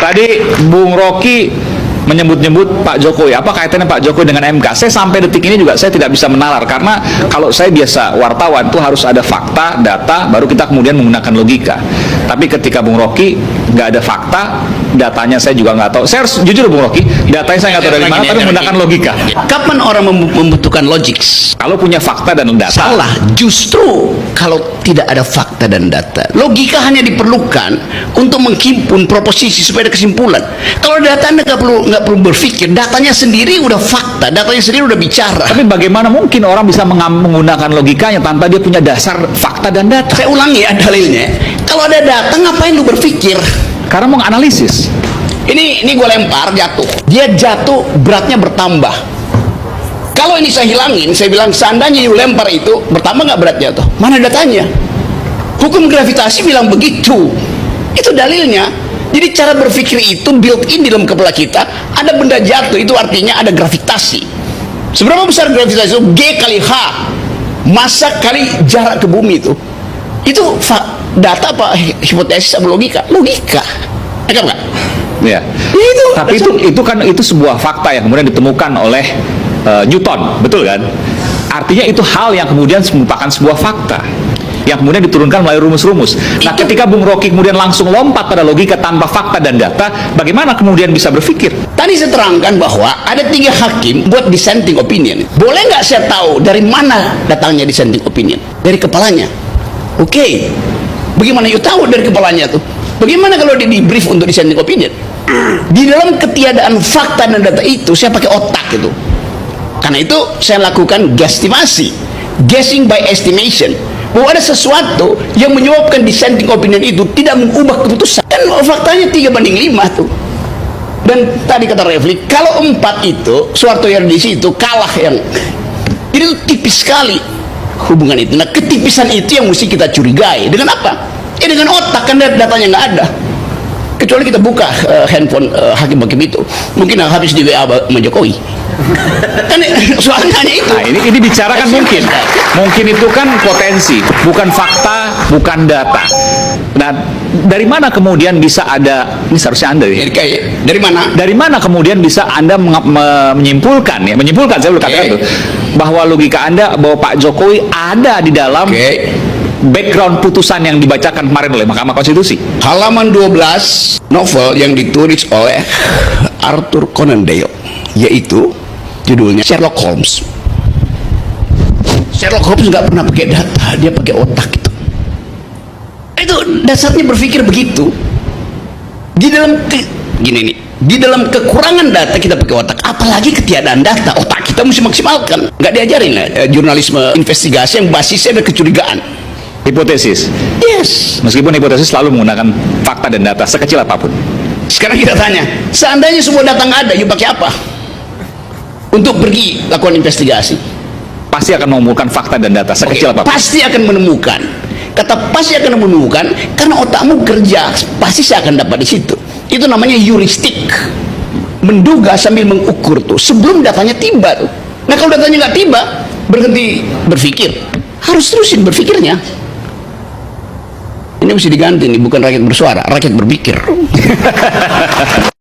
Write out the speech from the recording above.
Tadi Bung Rocky menyebut-nyebut Pak Jokowi. Apa kaitannya Pak Jokowi dengan MK? Saya sampai detik ini juga saya tidak bisa menalar, karena kalau saya biasa wartawan tuh harus ada fakta, data, baru kita kemudian menggunakan logika. Tapi ketika Bung Rocky nggak ada fakta, datanya saya juga nggak tahu. Saya harus jujur Bung Rocky, datanya saya nggak tahu dari mana, tapi menggunakan logika. Kapan orang membutuhkan logik? Kalau punya fakta dan data. Salah, justru kalau tidak ada fakta dan data. Logika hanya diperlukan untuk menghimpun proposisi supaya ada kesimpulan. Kalau data Anda nggak perlu berpikir, datanya sendiri udah fakta, datanya sendiri udah bicara. Tapi bagaimana mungkin orang bisa menggunakan logikanya tanpa dia punya dasar fakta dan data? Saya ulangi ya dalilnya. Kalau ada data, ngapain lu berpikir? Karena mau analisis. Ini gue lempar, jatuh. Dia jatuh, beratnya bertambah. Kalau ini saya hilangin, saya bilang seandainya you lempar itu, bertambah nggak beratnya tuh? Mana datanya? Hukum gravitasi bilang begitu. Itu dalilnya. Jadi cara berpikir itu built in di dalam kepala kita. Ada benda jatuh, itu artinya ada gravitasi. Seberapa besar gravitasi itu? G kali H. Massa kali jarak ke bumi itu. Itu data apa hipotesis apa logika? Logika. Agak nggak? Ya. Tapi itu sebuah fakta yang kemudian ditemukan oleh Newton, betul kan? Artinya itu hal yang kemudian merupakan sebuah fakta yang kemudian diturunkan melalui rumus-rumus. Nah, ketika Bung Rocky kemudian langsung lompat pada logika tanpa fakta dan data, bagaimana kemudian bisa berpikir? Tadi saya terangkan bahwa ada 3 hakim buat dissenting opinion. Boleh nggak saya tahu dari mana datangnya dissenting opinion? Dari kepalanya. Oke. Bagaimana you tahu dari kepalanya tuh? Bagaimana kalau di brief untuk dissenting opinion? Di dalam ketiadaan fakta dan data itu, saya pakai otak itu. Karena itu saya lakukan guesstimasi, guessing by estimation, bahwa ada sesuatu yang menyebabkan dissenting opinion itu tidak mengubah keputusan. Dan faktanya 3:5 tuh. Dan tadi kata Refli, kalau 4 itu Soeharto Yardisi itu kalah yang jadi itu tipis sekali hubungan itu. Nah, ketipisan itu yang mesti kita curigai. Dengan apa? Dengan otak, kan datanya nggak ada. Kecuali kita buka handphone hakim-hakim itu, mungkin habis di WA sama Jokowi. Kan soalnya itu. Nah, ini bicara kan mungkin itu kan potensi, bukan fakta, bukan data. Nah, dari mana kemudian bisa ada, ini seharusnya Anda ya? Dari mana? Dari mana kemudian bisa Anda menyimpulkan, saya belum katakan itu, bahwa logika Anda bahwa Pak Jokowi ada di dalam background putusan yang dibacakan kemarin oleh Mahkamah Konstitusi? Halaman 12 novel yang ditulis oleh Arthur Conan Doyle, yaitu judulnya Sherlock Holmes. Sherlock Holmes nggak pernah pakai data, dia pakai otak itu. Itu dasarnya berpikir begitu. Di dalam gini nih, di dalam kekurangan data kita pakai otak, apalagi ketiadaan data, otak kita mesti maksimalkan. Nggak diajarin jurnalisme investigasi yang basisnya ada kecurigaan. Hipotesis. Yes. Meskipun hipotesis selalu menggunakan fakta dan data sekecil apapun. Sekarang kita tanya, seandainya semua data nggak ada, you pakai apa untuk pergi lakukan investigasi? Pasti akan mengumpulkan fakta dan data sekecil apapun. Pasti akan menemukan. Kata pasti akan menemukan karena otakmu kerja, pasti saya akan dapat di situ. Itu namanya heuristik. Menduga sambil mengukur tuh sebelum datanya tiba tuh. Nah, kalau datanya nggak tiba, berhenti berpikir. Harus terusin berpikirnya. Ini mesti diganti nih, bukan rakyat bersuara, rakyat berpikir.